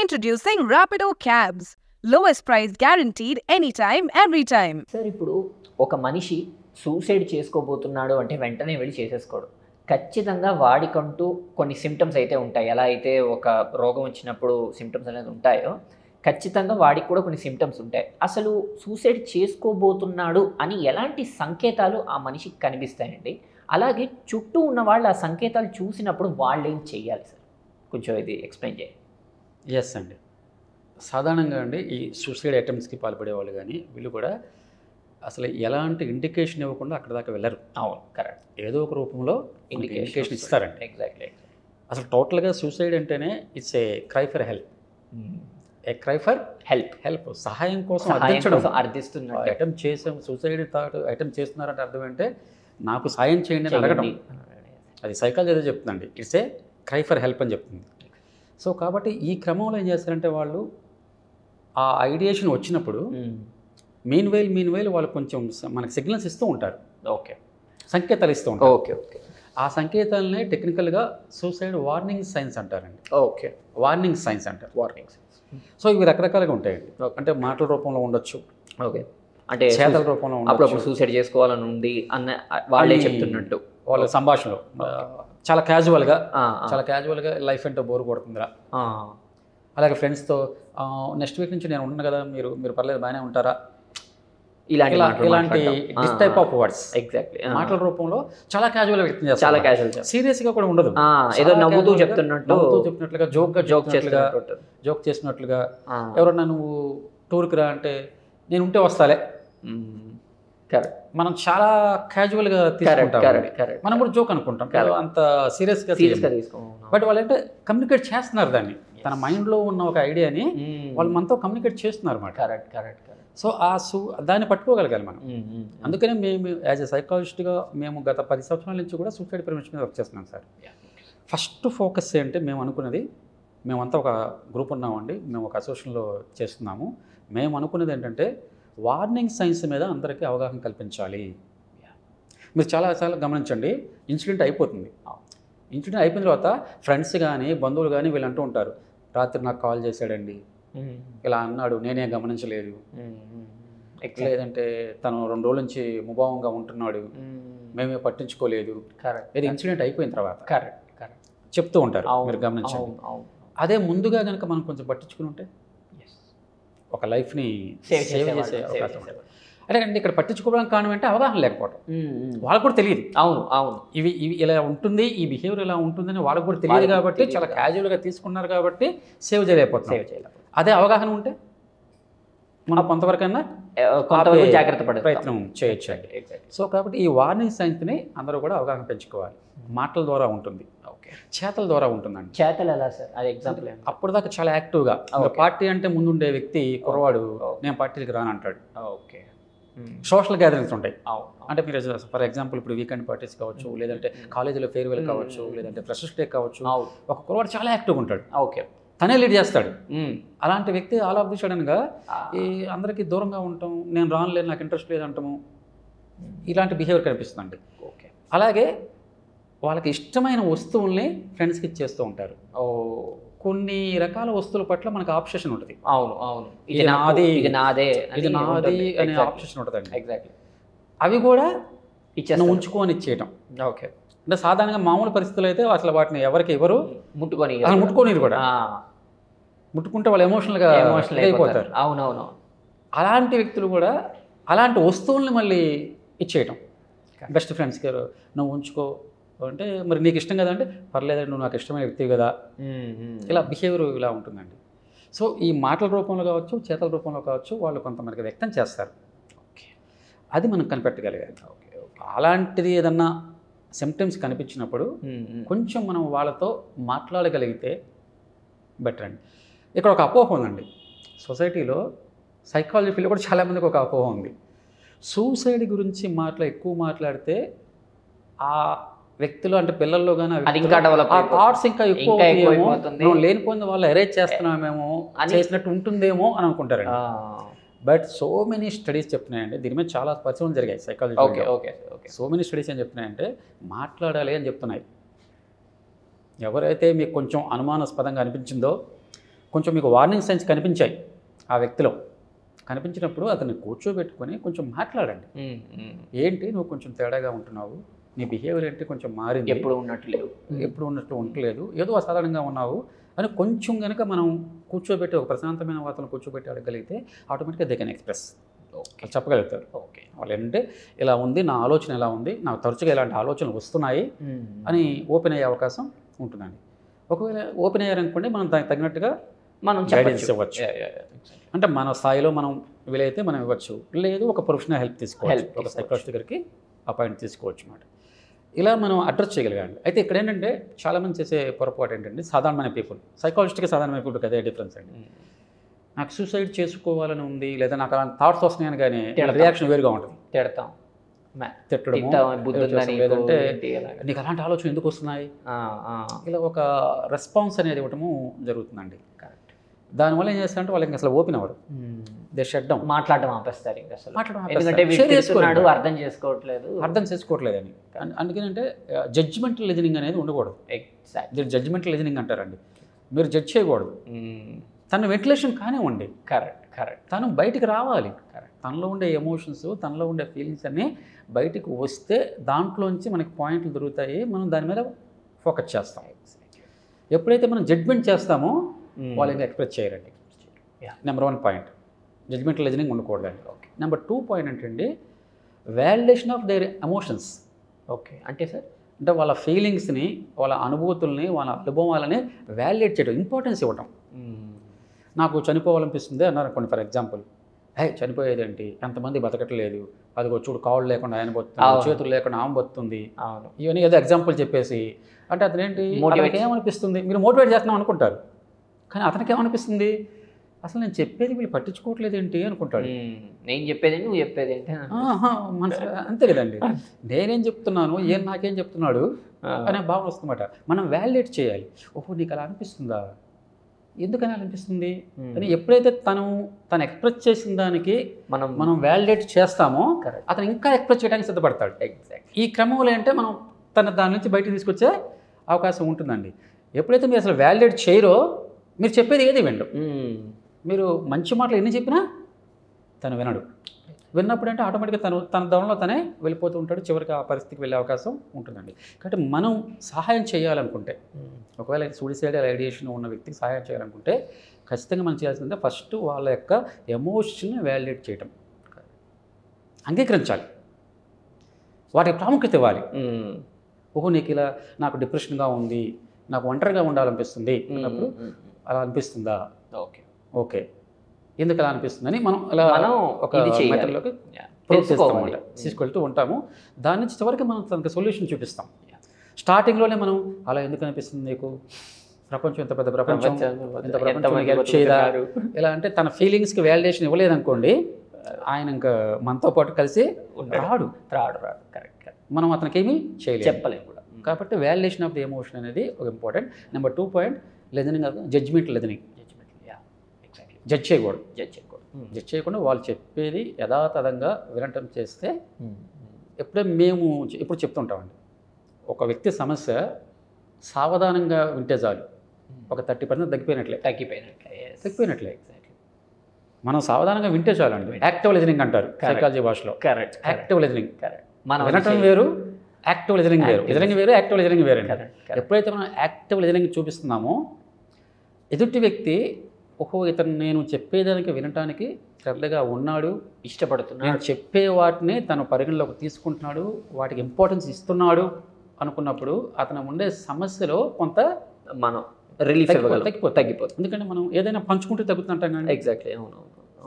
Introducing Rapido Cabs. Lowest price guaranteed anytime, every time. Sir ఇప్పుడు ఒక మనిషి suicide చేసుకోబోతున్నాడు అంటే వెంటనే వెళ్ళి చేసేసుకోడు. ఖచ్చితంగా వాడికంటూ కొన్ని సిమ్టమ్స్ అయితే ఉంటాయి. ఎలా అయితే ఒక రోగం వచ్చినప్పుడు సిమ్టమ్స్ అనేది ఉంటాయో ఖచ్చితంగా వాడికి కూడా కొన్ని సిమ్టమ్స్ ఉంటాయి. అసలు సూసైడ్ చేసుకోబోతున్నాడు అని ఎలాంటి సంకేతాలు ఆ మనిషికి కనిపిస్తాయండి? అలాగే చుట్టూ ఉన్న వాళ్ళు ఆ సంకేతాలు చూసినప్పుడు వాళ్ళు ఏం చెయ్యాలి సార్? కొంచెం ఇది ఎక్స్ప్లెయిన్ చేయండి. ఎస్ అండి. సాధారణంగా అండి ఈ సూసైడ్ అటెంప్ట్స్కి పాల్పడేవాళ్ళు కానీ వీళ్ళు కూడా అసలు ఎలాంటి ఇండికేషన్ ఇవ్వకుండా అక్కడ దాకా వెళ్ళరు. అవును, కరెక్ట్. ఏదో ఒక రూపంలో ఇండికేషన్ ఇస్తారండి. ఎగ్జాక్ట్లీ. అసలు టోటల్గా సూసైడ్ అంటేనే it's a cry for help. A cry for help సహాయం కోసం అర్థిస్తున్నారు. అటెంప్ట్ చేసాం, సూసైడ్ థాట్ అటెంప్ట్ చేస్తున్నారంటే అర్థం ఏంటంటే నాకు సాయం చేయండి అని అడగడం. అది సైకాలజీ ఏదో చెప్తుందండి, it's a cry for help అని చెప్తుంది. సో కాబట్టి ఈ క్రమంలో ఏం చేస్తారంటే వాళ్ళు ఆ ఐడియేషన్ వచ్చినప్పుడు మీన్ వైల్ వాళ్ళు కొంచెం మనకి సిగ్నల్స్ ఇస్తూ ఉంటారు. ఓకే, సంకేతాలు ఇస్తూ ఉంటారు. Okay okay. ఆ సంకేతాలనే టెక్నికల్గా సూసైడ్ వార్నింగ్ సైన్స్ అంటారండి. ఓకే, వార్నింగ్ సైన్స్ అంటారు. Warning signs. సో ఇవి రకరకాలుగా ఉంటాయండి. అంటే మాటల రూపంలో ఉండొచ్చు, ఓకే, అంటే చేతల రూపంలో అప్పుడప్పుడు సూసైడ్ చేసుకోవాలని ఉంది అన్న వాళ్ళే చెప్తున్నట్టు వాళ్ళ సంభాషణలో చాలా క్యాజువల్గా లైఫ్ అంటే బోర్ కొడుతుందిరా. అలాగే ఫ్రెండ్స్తో నెక్స్ట్ వీక్ నుంచి నేను ఉన్నాను కదా, మీరు పర్లేదు బాగానే ఉంటారా, ఇలాంటి this type of words exactly మాటల రూపంలో చాలా క్యాజువల్గా వ్యక్తం చేస్తారు. చాలా క్యాజువల్, సీరియస్గా కూడా ఉండదు. ఏదో నవ్వుతూ చెప్పినట్టుగా జోక్ చేసినట్లుగా ఎవరన్నా నువ్వు టూర్కి రా అంటే నేను ఉంటే వస్తాలే. కరెక్ట్. మనం చాలా క్యాజువల్గా తీసుకుంటాం, మనం కూడా జోక్ అనుకుంటాం, అంత సీరియస్గా తీసుకోం. బట్ వాళ్ళు అంటే కమ్యూనికేట్ చేస్తున్నారు దాన్ని, తన మైండ్లో ఉన్న ఒక ఐడియాని వాళ్ళు మనతో కమ్యూనికేట్ చేస్తున్నారు అన్నమాట. కరెక్ట్. సో దాన్ని పట్టుకోగలగాలి మనం. అందుకనే మేము యాజ్ ఎ సైకాలజిస్ట్గా మేము గత 10 సంవత్సరాల నుంచి కూడా సూసైడ్ ప్రివెన్షన్ మీద వర్క్ చేస్తున్నాం సార్. ఫస్ట్ ఫోకస్ ఏంటంటే మేము అనుకున్నది, మేమంతా ఒక గ్రూప్ ఉన్నామండి, మేము ఒక అసోసియేషన్లో చేస్తున్నాము. మేము అనుకున్నది ఏంటంటే వార్నింగ్ సైన్స్ మీద అందరికీ అవగాహన కల్పించాలి. మీరు చాలా గమనించండి, ఇన్సిడెంట్ అయిపోతుంది. ఇన్సిడెంట్ అయిపోయిన తర్వాత ఫ్రెండ్స్ కానీ బంధువులు కానీ వీళ్ళు అంటూ ఉంటారు, రాత్రి నాకు కాల్ చేశాడండి, ఇలా అన్నాడు, నేనే గమనించలేదు, లేదంటే తను 2 రోజుల నుంచి ముభావంగా ఉంటున్నాడు, మేమే పట్టించుకోలేదు. ఇది ఇన్సిడెంట్ అయిపోయిన తర్వాత చెప్తూ ఉంటారు, మీరు గమనించండి. అదే ముందుగా కనుక మనం కొంచెం పట్టించుకుని ఉంటే ఒక లైఫ్ని సేవ్ చేసే అవకాశం ఉంటుంది. అంటే ఇక్కడ పట్టించుకోవడానికి కారణం అంటే అవగాహన లేకపోవడం. వాళ్ళకు కూడా తెలియదు. అవును ఇవి ఇలా ఉంటుంది, ఈ బిహేవియర్ ఇలా ఉంటుందని వాళ్ళకు కూడా తెలియదు కాబట్టి చాలా క్యాజువల్గా తీసుకున్నారు కాబట్టి సేవ్ చేయలేకపోతున్నారు. అదే అవగాహన ఉంటే మనం కొంతవరకైనా జాగ్రత్త పడే ప్రయత్నం చేయొచ్చు. సో కాబట్టి ఈ వార్నింగ్ సైన్స్ని అందరూ కూడా అవగాహన పెంచుకోవాలి. మాటల ద్వారా ఉంటుంది, చేతల ద్వారా ఉంటుందండి. చేతలు ఎలా సార్? అది ఎగ్జాంపుల్. అప్పుడు దాకా చాలా యాక్టివ్గా పార్టీ అంటే ముందుండే వ్యక్తి కుర్రవాడు నేను పార్టీలకు రానంటాడు. ఓకే, సోషల్ గ్యాదరింగ్స్ ఉంటాయి. అంటే మీరు ఫర్ ఎగ్జాంపుల్ ఇప్పుడు వీకెండ్ పార్టీస్ కావచ్చు, లేదంటే కాలేజీలో ఫేర్వెల్ కావచ్చు, లేదంటే ఫ్రెషర్స్ డే కావచ్చు, ఒక కుర్రవాడు చాలా యాక్టివ్గా ఉంటాడు. ఓకే, తనే లీడ్ చేస్తాడు. అలాంటి వ్యక్తి ఆల్ ఆఫ్ ది సడన్గా ఈ అందరికీ దూరంగా ఉంటాం, నేను రానులేదు, నాకు ఇంట్రెస్ట్ లేదంటాము, ఇలాంటి బిహేవియర్ కనిపిస్తుందండి. ఓకే, అలాగే వాళ్ళకి ఇష్టమైన వస్తువుల్ని ఫ్రెండ్స్కి ఇచ్చేస్తూ ఉంటారు. కొన్ని రకాల వస్తువుల పట్ల మనకు ఆబ్సెషన్ ఉంటుంది. అవును, ఇది నాదే అనే ఆబ్సెషన్ ఉంటుందండి. ఎగ్జాక్ట్లీ. అవి కూడా ఉంచుకొని ఇచ్చేయటం. ఓకే, అంటే సాధారణంగా మామూలు పరిస్థితులు అయితే అసలు వాటిని ఎవరు ముట్టుకోనిరు కూడా. ముట్టుకుంటే వాళ్ళు ఎమోషనల్గా అయిపోతారు. అవునవును. అలాంటి వ్యక్తులు కూడా అలాంటి వస్తువుల్ని మళ్ళీ ఇచ్చేయటం. బెస్ట్ ఫ్రెండ్స్కి నువ్వు ఉంచుకో అంటే, మరి నీకు ఇష్టం కదా అంటే, పర్లేదండి నువ్వు నాకు ఇష్టమైన వ్యక్తివి కదా, ఇలా బిహేవియర్ ఇలా ఉంటుందండి. సో ఈ మాటల రూపంలో కావచ్చు, చేతల రూపంలో కావచ్చు, వాళ్ళు కొంతమందికి వ్యక్తం చేస్తారు. ఓకే, అది మనం కనిపెట్టగలిగాలి. అలాంటిది ఏదన్నా సిమ్టమ్స్ కనిపించినప్పుడు కొంచెం మనం వాళ్ళతో మాట్లాడగలిగితే బెటర్ అండి. ఇక్కడ ఒక అపోహ ఉందండి సొసైటీలో, సైకాలజీ ఫీల్డ్ కూడా చాలామందికి ఒక అపోహ ఉంది. సూసైడ్ గురించి ఎక్కువ మాట్లాడితే ఆ వ్యక్తులు అంటే పిల్లల్లో కానీ ఆ థాట్స్ ఇంకా ఎక్కువ లేనిపోయింది వాళ్ళు అరేంజ్ చేస్తున్నామేమో చేసినట్టు ఉంటుందేమో అని అనుకుంటారండి. బట్ సో మెనీ స్టడీస్ చెప్తున్నాయండి, దీని మీద చాలా పరిశోధనలు జరిగాయి సైకాలజీ. సో మెనీ స్టడీస్ ఏం చెప్తున్నాయంటే మాట్లాడాలి అని చెప్తున్నాయి. ఎవరైతే మీకు కొంచెం అనుమానాస్పదంగా అనిపించిందో కొంచెం మీకు వార్నింగ్ సైన్స్ కనిపించాయి ఆ వ్యక్తిలో, కనిపించినప్పుడు అతన్ని కూర్చోబెట్టుకొని కొంచెం మాట్లాడండి. ఏంటి నువ్వు కొంచెం తేడాగా ఉంటున్నావు, నీ బిహేవియర్ ఏంటి కొంచెం మారింది, ఎప్పుడు ఉన్నట్లు ఉండట్లేదు, ఏదో అసాధారణంగా ఉన్నావు అని కొంచెం కనుక మనం కూర్చోబెట్టి ఒక ప్రశాంతమైన వాతావరణం కూర్చోబెట్టి అడగలిగితే ఆటోమేటిక్గా దే కెన్ ఎక్స్ప్రెస్, వాళ్ళు చెప్పగలుగుతారు. వాళ్ళు ఏంటంటే ఇలా ఉంది, నా ఆలోచన ఎలా ఉంది, నాకు తరచుగా ఇలాంటి ఆలోచనలు వస్తున్నాయి అని ఓపెన్ అయ్యే అవకాశం ఉంటుందండి. ఒకవేళ ఓపెన్ అయ్యారనుకోండి మనం దానికి తగినట్టుగా మనం గైడెన్స్ ఇవ్వచ్చు. అంటే మన స్థాయిలో మనం వీలైతే మనం ఇవ్వచ్చు, లేదు ఒక ప్రొఫెషనల్ హెల్ప్ తీసుకోవచ్చు, ఒక సైకాలజిస్ట్ దగ్గరికి అపాయింట్ తీసుకోవచ్చు అన్నమాట. ఇలా మనం అడ్రస్ చేయగలిగాండి. అయితే ఇక్కడ ఏంటంటే చాలామంది చేసే పొరపాటు ఏంటంటే సాధారణమైన పీపుల్, సైకాలజిస్ట్కి సాధారణమైన పీపుల్కి అదే డిఫరెన్స్ అండి. నాకు సూసైడ్ చేసుకోవాలని ఉంది లేదా నాకు అలాంటి థాట్స్ వస్తున్నాయని కానీ రియాక్షన్ వేరుగా ఉంటుంది. తిట్టడము, లేదంటే నీకు అలాంటి ఆలోచన ఎందుకు వస్తున్నాయి, ఇలా ఒక రెస్పాన్స్ అనేది ఇవ్వటము జరుగుతుందండి. దానివల్ల ఏం చేస్తారంటే వాళ్ళకి అసలు ఓపెన్ అవ్వరు, దే షట్ డౌన్, మాట్లాడడం ఆపేస్తారు. ఇంకా అసలు అర్థం చేసుకోవట్లేదు అని. అందుకేనంటే జడ్జిమెంటల్ లిజనింగ్ అనేది ఉండకూడదు. జడ్జిమెంటల్ లిజనింగ్ అంటారండి. మీరు జడ్జ్ చేయకూడదు, తన వెంటిలేషన్ కానివ్వండి. తను బయటికి రావాలి. తనలో ఉండే ఎమోషన్స్, తనలో ఉండే ఫీలింగ్స్ అన్నీ బయటికి వస్తే దాంట్లోంచి మనకి పాయింట్లు దొరుకుతాయి, మనం దాని మీద ఫోకస్ చేస్తాం. ఎప్పుడైతే మనం జడ్జ్మెంట్ చేస్తామో వాళ్ళు ఇంకా ఎక్స్ప్రెస్ చేయరండి. నెంబర్ 1 పాయింట్ జడ్జ్మెంటల్ లిజనింగ్ ఉండకూడదండి. నెంబర్ 2 పాయింట్ ఏంటంటే వాలిడేషన్ ఆఫ్ దేర్ ఎమోషన్స్. అంటే సార్ అంటే వాళ్ళ ఫీలింగ్స్ని, వాళ్ళ అనుభూతుల్ని, వాళ్ళ అనుభవాలని వాలిడేట్ చేయడం, ఇంపార్టెన్స్ ఇవ్వటం. నాకు చనిపోవాలనిపిస్తుంది అన్నారు అనుకోండి, ఫర్ ఎగ్జాంపుల్, చనిపోయేదేంటి, ఎంతమంది బతకట్లేదు, అదిగో చూడు కాళ్ళు లేకుండా ఆయన బతుకుతుంది, చేతులు లేకుండా ఆమె బతుకుతుంది, ఇవన్నీ ఏదో ఎగ్జాంపుల్ చెప్పేసి, అంటే అతను ఏంటి ఏమనిపిస్తుంది, మీరు మోటివేట్ చేస్తున్నాం అనుకుంటారు, కానీ అతనికి ఏమనిపిస్తుంది, అసలు నేను చెప్పేది వీళ్ళు పట్టించుకోవట్లేదు ఏంటి అనుకుంటాడు. నేను చెప్పేది నువ్వు చెప్పేది ఏంటి మనసు అంతే కదండి, నేనేం చెప్తున్నాను నాకేం చెప్తున్నాడు అనే భావన వస్తుందన్నమాట. మనం వాలిడేట్ చేయాలి. ఓహో నీకు అలా అనిపిస్తుందా, ఎందుకని అనిపిస్తుంది అని. ఎప్పుడైతే తను ఎక్స్ప్రెస్ చేసిన దానికి మనం వాలిడేట్ చేస్తామో అతను ఇంకా ఎక్స్ప్రెస్ చేయడానికి సిద్ధపడతాడు. ఈ క్రమంలో అంటే మనం దాని నుంచి బయటకు తీసుకొచ్చే అవకాశం ఉంటుందండి. ఎప్పుడైతే మీరు అసలు వాలిడేట్ చేయరో మీరు చెప్పేది ఏది వినడు. మీరు మంచి మాటలు ఎన్ని చెప్పినా తను వినడు. విన్నప్పుడు అంటే ఆటోమేటిక్గా తన దానిలో తనే వెళ్ళిపోతూ ఉంటాడు, చివరికి ఆ పరిస్థితికి వెళ్ళే అవకాశం ఉంటుందండి. కాబట్టి మనం సహాయం చేయాలనుకుంటే, ఒకవేళ సూసైడల్ ఐడియేషన్ ఉన్న వ్యక్తికి సహాయం చేయాలనుకుంటే ఖచ్చితంగా మనం చేయాల్సిందంటే ఫస్ట్ వాళ్ళ యొక్క ఎమోషన్ని వాలిడేట్ చేయటం, అంగీకరించాలి, వాటికి ప్రాముఖ్యత ఇవ్వాలి. ఓహో నీకు ఇలా నాకు డిప్రెషన్గా ఉంది, నాకు ఒంటరిగా ఉండాలనిపిస్తుంది అన్నప్పుడు అలా అనిపిస్తుందా, ఓకే ఎందుకు అలా అనిపిస్తుందని మనం అలా ఒక మెథడ్లోకి ప్రోత్సహిస్తామన్నమాట, తీసుకెళ్తూ ఉంటాము. దాని నుంచి చివరికి మనం తనకు సొల్యూషన్ చూపిస్తాం. స్టార్టింగ్లోనే మనం అలా ఎందుకు అనిపిస్తుంది నీకు, ప్రపంచం ఎంత పెద్ద ప్రపంచం, ఎంత ప్రపంచం హెల్ప్ చేయదా, ఇలా అంటే తన ఫీలింగ్స్కి వాలిడేషన్ ఇవ్వలేదనుకోండి, ఆయన ఇంకా మనతో పాటు కలిసి రాడు. కరెక్ట్. మనం అతనికి ఏమీ చేయలేము, చెప్పలేము కూడా. కాబట్టి వాలిడేషన్ ఆఫ్ ది ఎమోషన్ అనేది ఒక important. Number 2 point listening, judgment listening. Judge చేయకుండా వాళ్ళు చెప్పేది యథాతథంగా వినటం చేస్తే, ఎప్పుడు చెప్తుంటామండి, ఒక వ్యక్తి సమస్య సావధానంగా వింటే చాలు ఒక 30% తగ్గిపోయినట్లే. మనం సావధానంగా వింటే చాలు అండి. యాక్టివ్ లిజనింగ్ అంటారు సైకాలజీ భాషలో. యాక్టివ్ లిజనింగ్, వినటం వేరు, యాక్టివ్ లిజనింగ్ వేరు. లిజనింగ్ వేరు, యాక్టివ్ లిజనింగ్ వేరు. ఎప్పుడైతే మనం యాక్టివ్ లిజనింగ్ చూపిస్తున్నామో ఎదుటి వ్యక్తి ఓహో ఇతను నేను చెప్పేదానికి వినటానికి శ్రద్ధగా ఉన్నాడు, ఇష్టపడుతున్నాడు, నేను చెప్పే వాటిని తను పరిగణలోకి తీసుకుంటున్నాడు, వాటికి ఇంపార్టెన్స్ ఇస్తున్నాడు అనుకున్నప్పుడు అతను ఉండే సమస్యలో కొంత మనం రిలీఫ్ తగ్గిపోతుంది. ఎందుకంటే మనం ఏదైనా పంచుకుంటే తగ్గుతుంటాం కానీ. ఎగ్జాక్ట్లీ.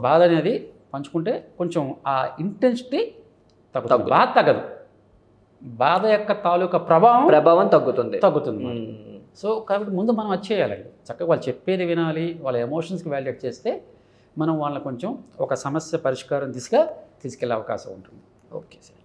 బాధ అనేది పంచుకుంటే కొంచెం ఆ ఇంటెన్సిటీ తగ్గుతుంది. బాధ తగ్గదు, బాధ యొక్క తాలూకా ప్రభావం తగ్గుతుంది. సో కాబట్టి ముందు మనం అది చేయాలండి. చక్కగా వాళ్ళు చెప్పేది వినాలి, వాళ్ళ ఎమోషన్స్కి వాలిడేట్ చేస్తే మనం వాళ్ళని కొంచెం ఒక సమస్య పరిష్కారం తీసుకెళ్ళే అవకాశం ఉంటుంది. Okay sir.